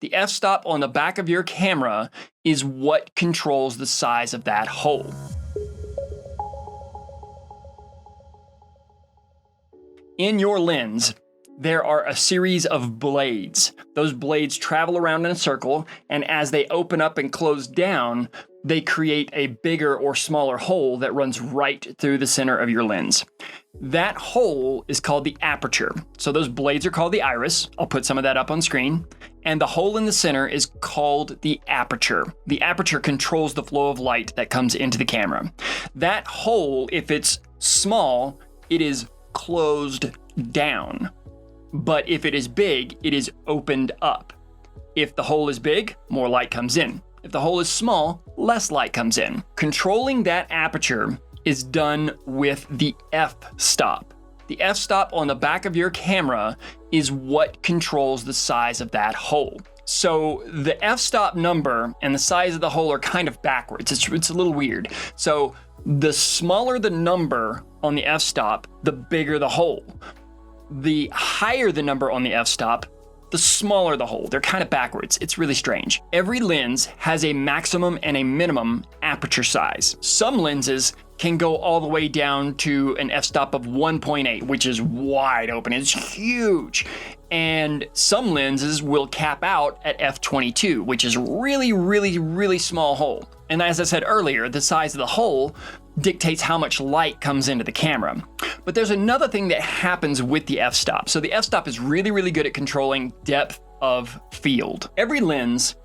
The f-stop on the back of your camera is what controls the size of that hole. In your lens, there are a series of blades. Those blades travel around in a circle, and as they open up and close down, they create a bigger or smaller hole that runs right through the center of your lens. That hole is called the aperture. So those blades are called the iris. I'll put some of that up on screen. And the hole in the center is called the aperture. The aperture controls the flow of light that comes into the camera. That hole, if it's small, it is closed down. But if it is big, it is opened up. If the hole is big, more light comes in. If the hole is small, less light comes in. Controlling that aperture is done with the f-stop. The f-stop on the back of your camera is what controls the size of that hole. So the f-stop number and the size of the hole are kind of backwards. It's a little weird. So the smaller the number on the f-stop, the bigger the hole. The higher the number on the f-stop, the smaller the hole. They're kind of backwards. It's really strange. Every lens has a maximum and a minimum aperture size. Some lenses can go all the way down to an f-stop of 1.8, which is wide open. It's huge. And some lenses will cap out at f22, which is really small hole. And as I said earlier, the size of the hole dictates how much light comes into the camera. But there's another thing that happens with the f-stop. So the f-stop is really good at controlling depth of field. Every lens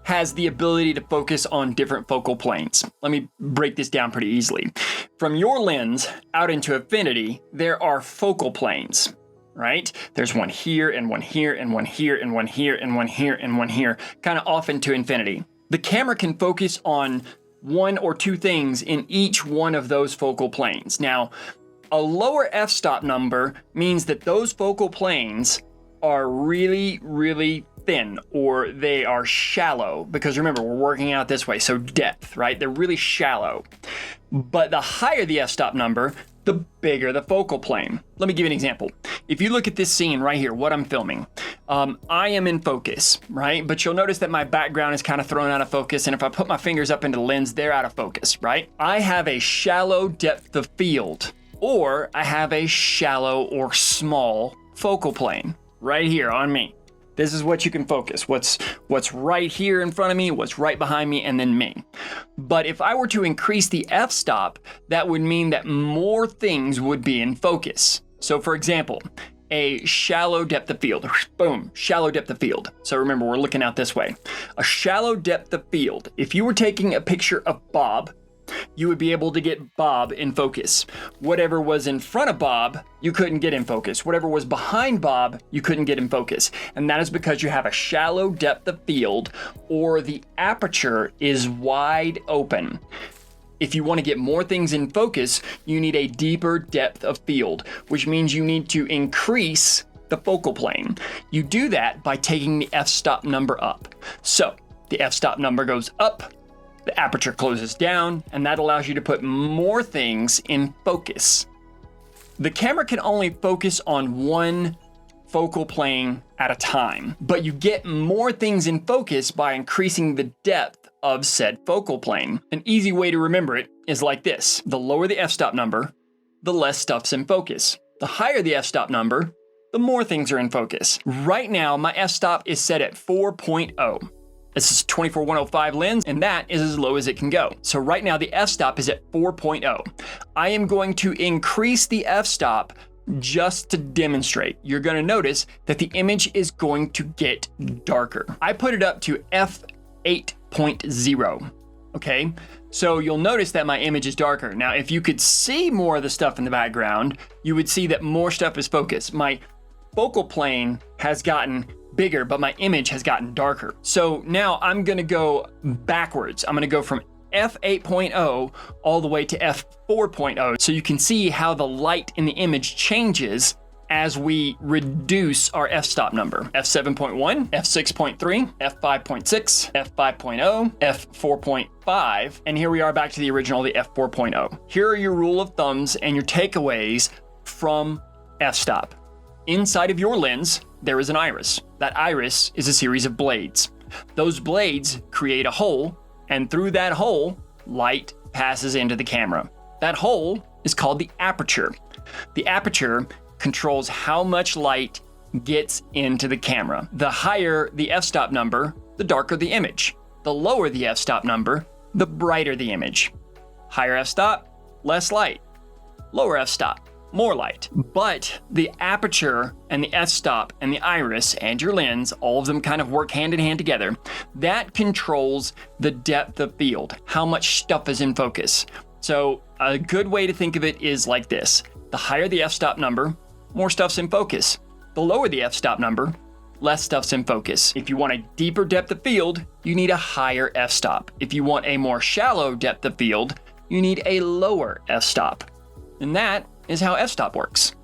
has the ability to focus on different focal planes. Let me break this down pretty easily. From your lens out into infinity, there are focal planes, right? There's one here and one here and one here and one here and one here and one here, kind of off into infinity. The camera can focus on one or two things in each one of those focal planes. Now, a lower f-stop number means that those focal planes are really thin, or they are shallow, because remember, we're working out this way, so depth, right? They're really shallow. But the higher the f-stop number, the bigger the focal plane. Let me give you an example. If you look at this scene right here, what I'm filming, I am in focus, right? But you'll notice that my background is kind of thrown out of focus, and if I put my fingers up into the lens, they're out of focus, right? I have a shallow depth of field, or I have a shallow or small focal plane right here on me. This is what you can focus. What's right here in front of me, what's right behind me, and then me. But if I were to increase the f-stop, that would mean that more things would be in focus. So for example, a shallow depth of field, boom, shallow depth of field. So remember, we're looking out this way. A shallow depth of field. If you were taking a picture of Bob, you would be able to get Bob in focus. Whatever was in front of Bob, you couldn't get in focus. Whatever was behind Bob, you couldn't get in focus. And that is because you have a shallow depth of field, or the aperture is wide open. If you want to get more things in focus, you need a deeper depth of field, which means you need to increase the focal plane. You do that by taking the f-stop number up. So the f-stop number goes up, the aperture closes down, and that allows you to put more things in focus. The camera can only focus on one focal plane at a time, but you get more things in focus by increasing the depth of said focal plane. An easy way to remember it is like this. The lower the f-stop number, the less stuff's in focus. The higher the f-stop number, the more things are in focus. Right now, my f-stop is set at 4.0. This is 24-105 lens, and that is as low as it can go. So right now the f-stop is at 4.0. I am going to increase the f-stop just to demonstrate. You're going to notice that the image is going to get darker. I put it up to f8.0. Okay, so you'll notice that my image is darker. Now, if you could see more of the stuff in the background, you would see that more stuff is focused. My focal plane has gotten bigger, but my image has gotten darker. So now I'm gonna go backwards. I'm gonna go from f8.0 all the way to f4.0, so you can see how the light in the image changes as we reduce our f-stop number. f7.1, f6.3, f5.6, f5.0, f4.5, and here we are back to the original, the f4.0. Here are your rule of thumbs and your takeaways from f-stop. Inside of your lens, there is an iris. That iris is a series of blades. Those blades create a hole, and through that hole, light passes into the camera. That hole is called the aperture. The aperture controls how much light gets into the camera. The higher the f-stop number, the darker the image. The lower the f-stop number, the brighter the image. Higher f-stop, less light. Lower f-stop, more light. But the aperture and the f-stop and the iris and your lens, all of them kind of work hand in hand together. That controls the depth of field, how much stuff is in focus. So a good way to think of it is like this. The higher the f-stop number, more stuff's in focus. The lower the f-stop number, less stuff's in focus. If you want a deeper depth of field, you need a higher f-stop. If you want a more shallow depth of field, you need a lower f-stop. And that is how f-stop works.